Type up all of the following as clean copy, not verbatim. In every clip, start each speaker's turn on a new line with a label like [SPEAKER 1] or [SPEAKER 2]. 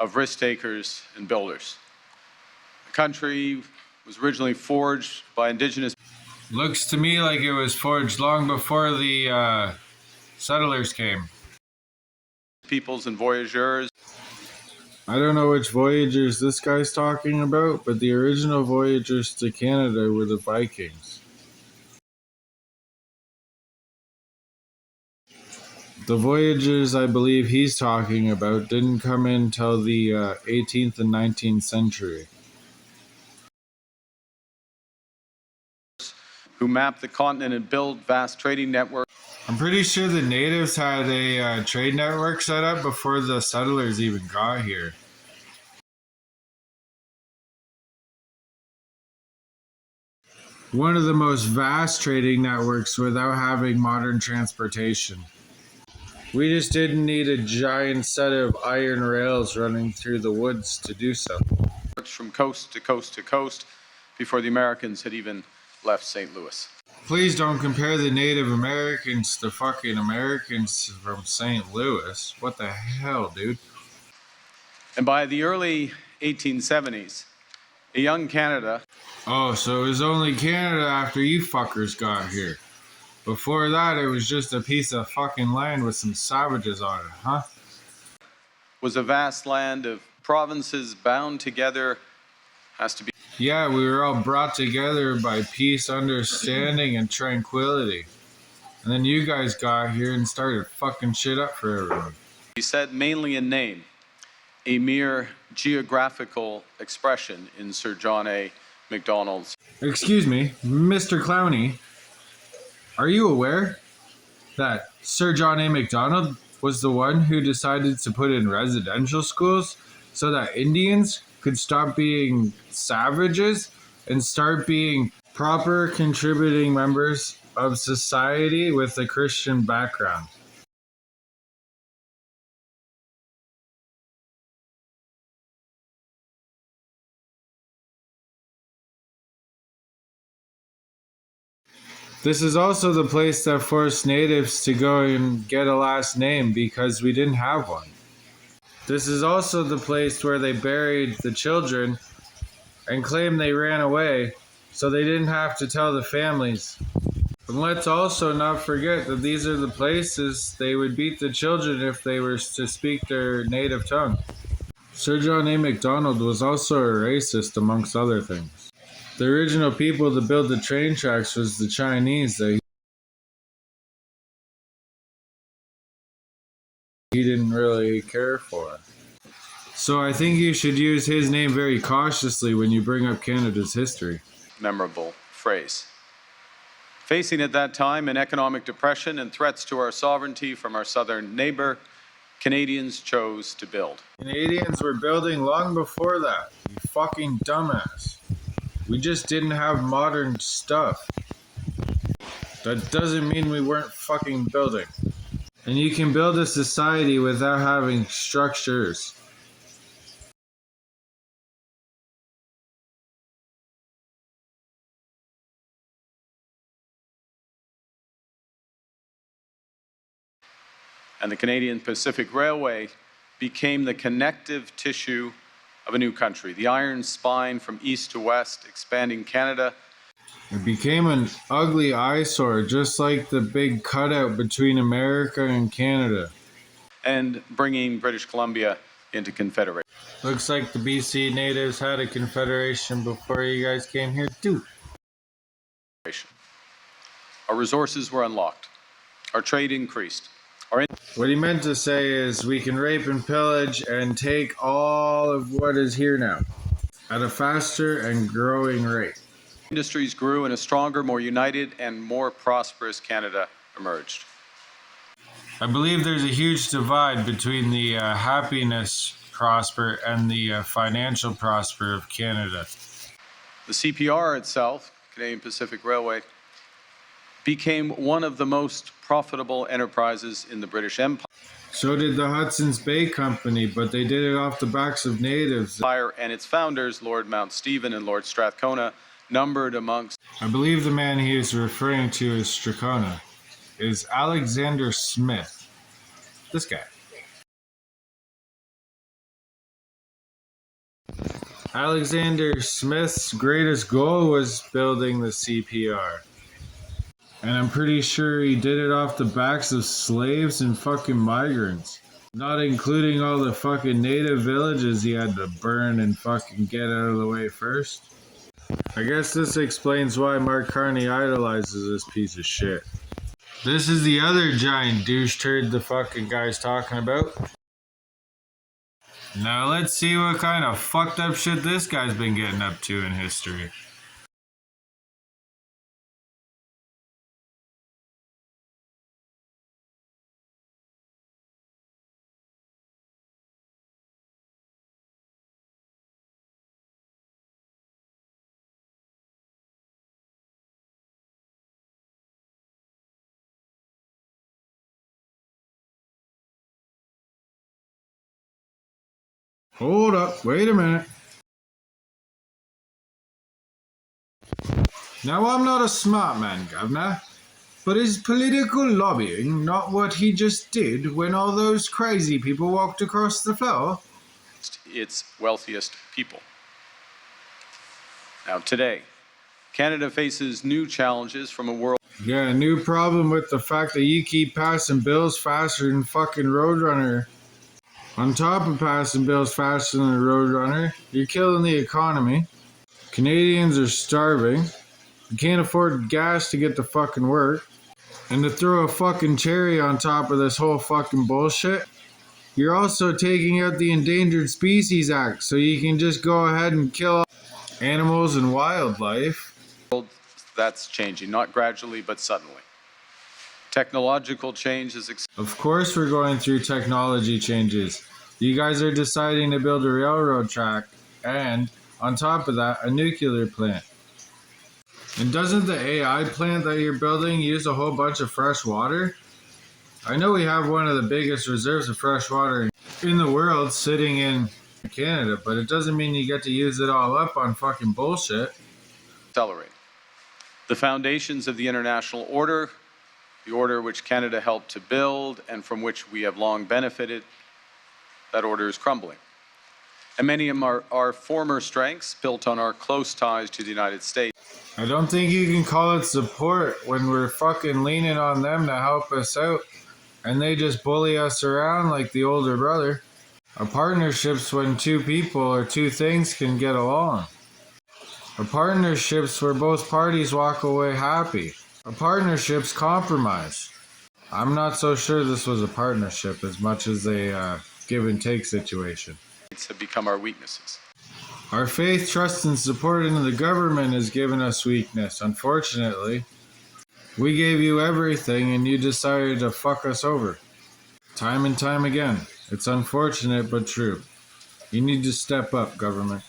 [SPEAKER 1] of risk takers and builders. The country was originally forged by indigenous.
[SPEAKER 2] Looks to me like it was forged long before the settlers came.
[SPEAKER 1] Peoples and voyageurs.
[SPEAKER 2] I don't know which voyagers this guy's talking about, but the original voyagers to Canada were the Vikings. The voyagers I believe he's talking about didn't come in till the 18th and 19th century.
[SPEAKER 1] Who mapped the continent and built vast trading networks.
[SPEAKER 2] I'm pretty sure the natives had a trade network set up before the settlers even got here. One of the most vast trading networks without having modern transportation. We just didn't need a giant set of iron rails running through the woods to do so.
[SPEAKER 1] From coast to coast to coast before the Americans had even left St. Louis.
[SPEAKER 2] Please don't compare the Native Americans to fucking Americans from St. Louis. What the hell, dude?
[SPEAKER 1] And by the early 1870s, a young Canada.
[SPEAKER 2] Oh, so it was only Canada after you fuckers got here. Before that, it was just a piece of fucking land with some savages on it, huh?
[SPEAKER 1] Was a vast land of provinces bound together. Has to be.
[SPEAKER 2] Yeah, we were all brought together by peace, understanding, and tranquility. And then you guys got here and started fucking shit up for everyone.
[SPEAKER 1] He said mainly in name, a mere geographical expression in Sir John A. Macdonald's.
[SPEAKER 2] Excuse me, Mr. Clowney, are you aware that Sir John A. Macdonald was the one who decided to put in residential schools so that Indians could stop being savages and start being proper contributing members of society with a Christian background? This is also the place that forced natives to go and get a last name because we didn't have one. This is also the place where they buried the children and claimed they ran away so they didn't have to tell the families. And let's also not forget that these are the places they would beat the children if they were to speak their native tongue. Sir John A. Macdonald was also a racist, amongst other things. The original people to build the train tracks was the Chinese that he didn't really care for. So I think you should use his name very cautiously when you bring up Canada's history.
[SPEAKER 1] Memorable phrase. Facing at that time an economic depression and threats to our sovereignty from our southern neighbor, Canadians chose to build.
[SPEAKER 2] Canadians were building long before that, you fucking dumbass. We just didn't have modern stuff. That doesn't mean we weren't fucking building. And you can build a society without having structures.
[SPEAKER 1] And the Canadian Pacific Railway became the connective tissue of a new country, the iron spine from east to west, expanding Canada.
[SPEAKER 2] It became an ugly eyesore, just like the big cutout between America and Canada.
[SPEAKER 1] And bringing British Columbia into Confederation.
[SPEAKER 2] Looks like the BC natives had a confederation before you guys came here too.
[SPEAKER 1] Our resources were unlocked. Our trade increased.
[SPEAKER 2] What he meant to say is we can rape and pillage and take all of what is here now at a faster and growing rate.
[SPEAKER 1] Industries grew and a stronger, more united, and more prosperous Canada emerged.
[SPEAKER 2] I believe there's a huge divide between the happiness prosper and the financial prosper of Canada.
[SPEAKER 1] The CPR itself, Canadian Pacific Railway, became one of the most profitable enterprises in the British Empire.
[SPEAKER 2] So did the Hudson's Bay Company, but they did it off the backs of natives.
[SPEAKER 1] And its founders, Lord Mount Stephen and Lord Strathcona, numbered amongst...
[SPEAKER 2] I believe the man he is referring to as Strathcona is Alexander Smith. This guy. Alexander Smith's greatest goal was building the CPR. And I'm pretty sure he did it off the backs of slaves and fucking migrants. Not including all the fucking native villages he had to burn and fucking get out of the way first. I guess this explains why Mark Carney idolizes this piece of shit. This is the other giant douche turd the fucking guy's talking about. Now let's see what kind of fucked up shit this guy's been getting up to in history. Hold up, wait a minute. Now I'm not a smart man, Governor, but is political lobbying not what he just did when all those crazy people walked across the floor?
[SPEAKER 1] Its wealthiest people. Now, today, Canada faces new challenges from a world.
[SPEAKER 2] Yeah, a new problem with the fact that you keep passing bills faster than fucking Roadrunner. On top of passing bills faster than the Roadrunner, you're killing the economy. Canadians are starving. You can't afford gas to get to fucking work. And to throw a fucking cherry on top of this whole fucking bullshit, you're also taking out the Endangered Species Act so you can just go ahead and kill animals and wildlife.
[SPEAKER 1] That's changing, not gradually, but suddenly. Technological change is.
[SPEAKER 2] Of course, we're going through technology changes. You guys are deciding to build a railroad track and, on top of that, a nuclear plant. And doesn't the AI plant that you're building use a whole bunch of fresh water? I know we have one of the biggest reserves of fresh water in the world sitting in Canada, but it doesn't mean you get to use it all up on fucking bullshit.
[SPEAKER 1] Accelerate. The foundations of the international order, the order which Canada helped to build and from which we have long benefited, that order is crumbling. And many of our former strengths, built on our close ties to the United States.
[SPEAKER 2] I don't think you can call it support when we're fucking leaning on them to help us out and they just bully us around like the older brother. A partnership's when two people or two things can get along. A partnership's where both parties walk away happy. A partnership's compromise. I'm not so sure this was a partnership as much as a give and take situation.
[SPEAKER 1] Have become our weaknesses.
[SPEAKER 2] Our faith, trust, and support in the government has given us weakness, unfortunately. We gave you everything and you decided to fuck us over. Time and time again. It's unfortunate but true. You need to step up, government.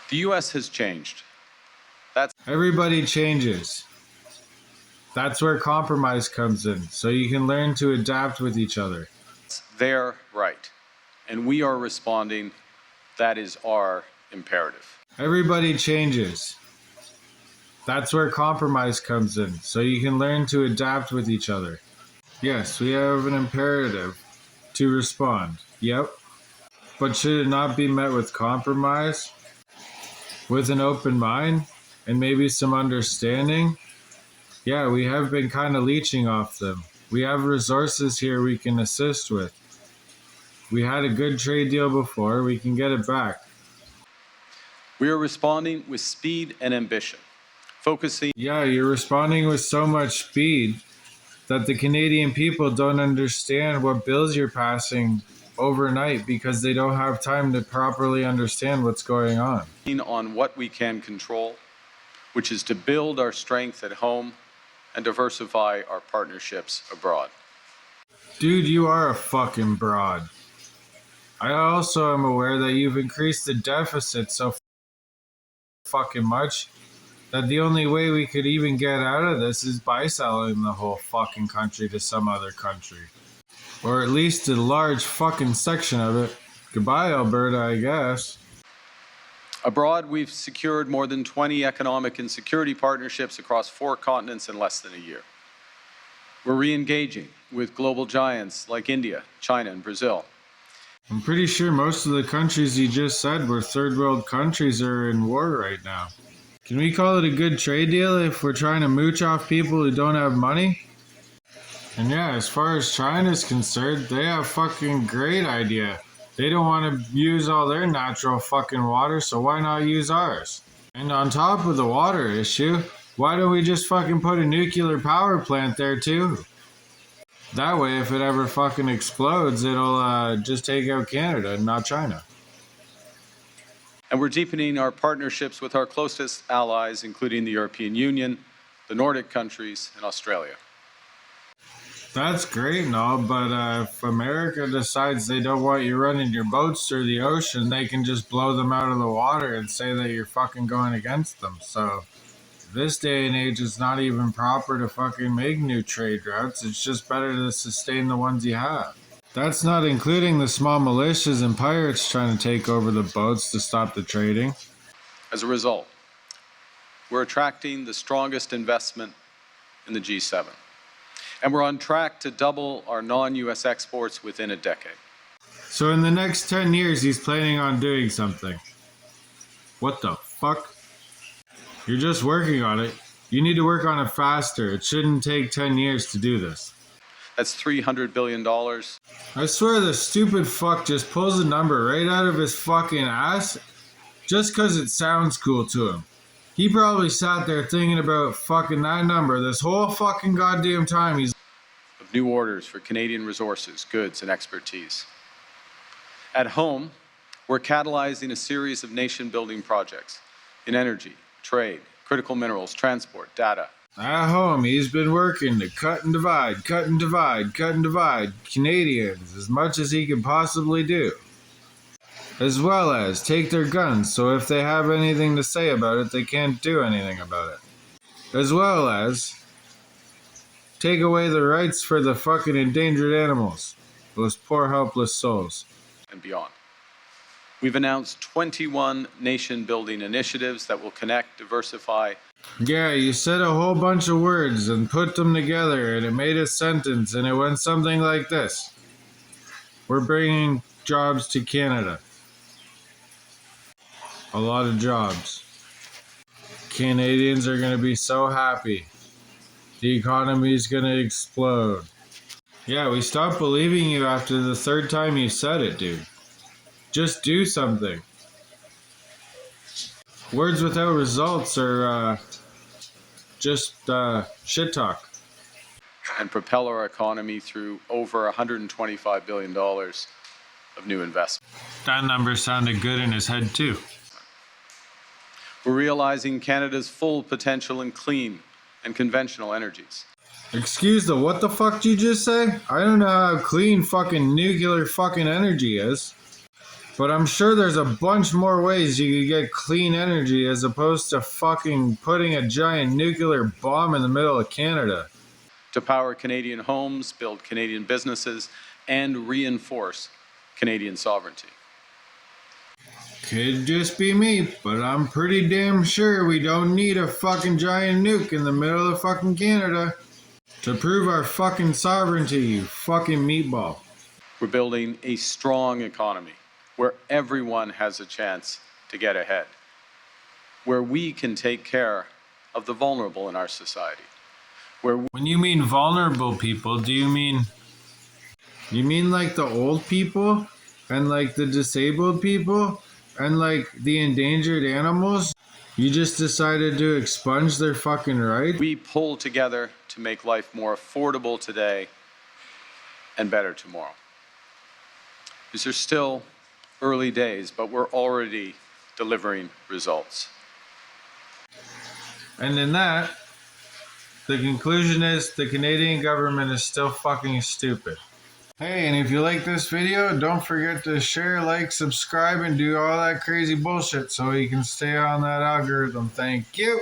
[SPEAKER 1] The U.S. has changed.
[SPEAKER 2] Everybody changes. That's where compromise comes in, so you can learn to adapt with each other.
[SPEAKER 1] They're right. And we are responding. That is our imperative.
[SPEAKER 2] Everybody changes. That's where compromise comes in, so you can learn to adapt with each other. Yes, we have an imperative to respond. Yep. But should it not be met with compromise? With an open mind? And maybe some understanding? Yeah, we have been kind of leeching off them. We have resources here we can assist with. We had a good trade deal before, we can get it back.
[SPEAKER 1] We are responding with speed and ambition, focusing.
[SPEAKER 2] Yeah, you're responding with so much speed that the Canadian people don't understand what bills you're passing overnight because they don't have time to properly understand what's going on.
[SPEAKER 1] On what we can control, which is to build our strength at home and diversify our partnerships abroad.
[SPEAKER 2] Dude, you are a fucking broad. I also am aware that you've increased the deficit so fucking much that the only way we could even get out of this is by selling the whole fucking country to some other country. Or at least a large fucking section of it. Goodbye, Alberta, I guess.
[SPEAKER 1] Abroad, we've secured more than 20 economic and security partnerships across 4 continents in less than a year. We're re-engaging with global giants like India, China, and Brazil.
[SPEAKER 2] I'm pretty sure most of the countries you just said were third world countries are in war right now. Can we call it a good trade deal if we're trying to mooch off people who don't have money? And yeah, as far as China's concerned, they have fucking great idea. They don't want to use all their natural fucking water, so why not use ours? And on top of the water issue, why don't we just fucking put a nuclear power plant there too? That way, if it ever fucking explodes, it'll just take out Canada, not China.
[SPEAKER 1] And we're deepening our partnerships with our closest allies, including the European Union, the Nordic countries, and Australia.
[SPEAKER 2] That's great and all, but if America decides they don't want you running your boats through the ocean, they can just blow them out of the water and say that you're fucking going against them. So this day and age, it's not even proper to fucking make new trade routes. It's just better to sustain the ones you have. That's not including the small militias and pirates trying to take over the boats to stop the trading.
[SPEAKER 1] As a result, we're attracting the strongest investment in the G7. And we're on track to double our non-US exports within a decade.
[SPEAKER 2] So in the next 10 years, he's planning on doing something. What the fuck? You're just working on it. You need to work on it faster. It shouldn't take 10 years to do this.
[SPEAKER 1] That's $300 billion.
[SPEAKER 2] I swear the stupid fuck just pulls a number right out of his fucking ass just because it sounds cool to him. He probably sat there thinking about fucking that number this whole fucking goddamn time. He's
[SPEAKER 1] Of new orders for Canadian resources, goods, and expertise. At home, we're catalyzing a series of nation-building projects in energy, trade, critical minerals, transport, data.
[SPEAKER 2] at home. He's been working to cut and divide, cut and divide, cut and divide Canadians as much as he can possibly do. As well as take their guns, so if they have anything to say about it, they can't do anything about it. As well as take away the rights for the fucking endangered animals, those poor helpless souls.
[SPEAKER 1] And beyond. We've announced 21 nation-building initiatives that will connect, diversify.
[SPEAKER 2] Yeah, you said a whole bunch of words and put them together and it made a sentence and it went something like this. We're bringing jobs to Canada. A lot of jobs. Canadians are going to be so happy. The economy is going to explode. Yeah, we stopped believing you after the third time you said it, dude. Just do something. Words without results are just shit talk.
[SPEAKER 1] And propel our economy through over $125 billion of new investment.
[SPEAKER 2] That number sounded good in his head, too.
[SPEAKER 1] We're realizing Canada's full potential in clean and conventional energies.
[SPEAKER 2] Excuse the what the fuck did you just say? I don't know how clean fucking nuclear fucking energy is. But I'm sure there's a bunch more ways you could get clean energy as opposed to fucking putting a giant nuclear bomb in the middle of Canada.
[SPEAKER 1] To power Canadian homes, build Canadian businesses, and reinforce Canadian sovereignty.
[SPEAKER 2] Could just be me, but I'm pretty damn sure we don't need a fucking giant nuke in the middle of fucking Canada to prove our fucking sovereignty, you fucking meatball.
[SPEAKER 1] We're building a strong economy where everyone has a chance to get ahead, where we can take care of the vulnerable in our society.
[SPEAKER 2] When you mean vulnerable people, do you mean like the old people and like the disabled people and like the endangered animals? You just decided to expunge their fucking rights?
[SPEAKER 1] We pull together to make life more affordable today and better tomorrow. These are still early days, but we're already delivering results.
[SPEAKER 2] And in that, the conclusion is the Canadian government is still fucking stupid. Hey, and if you like this video, don't forget to share, like, subscribe, and do all that crazy bullshit so you can stay on that algorithm. Thank you.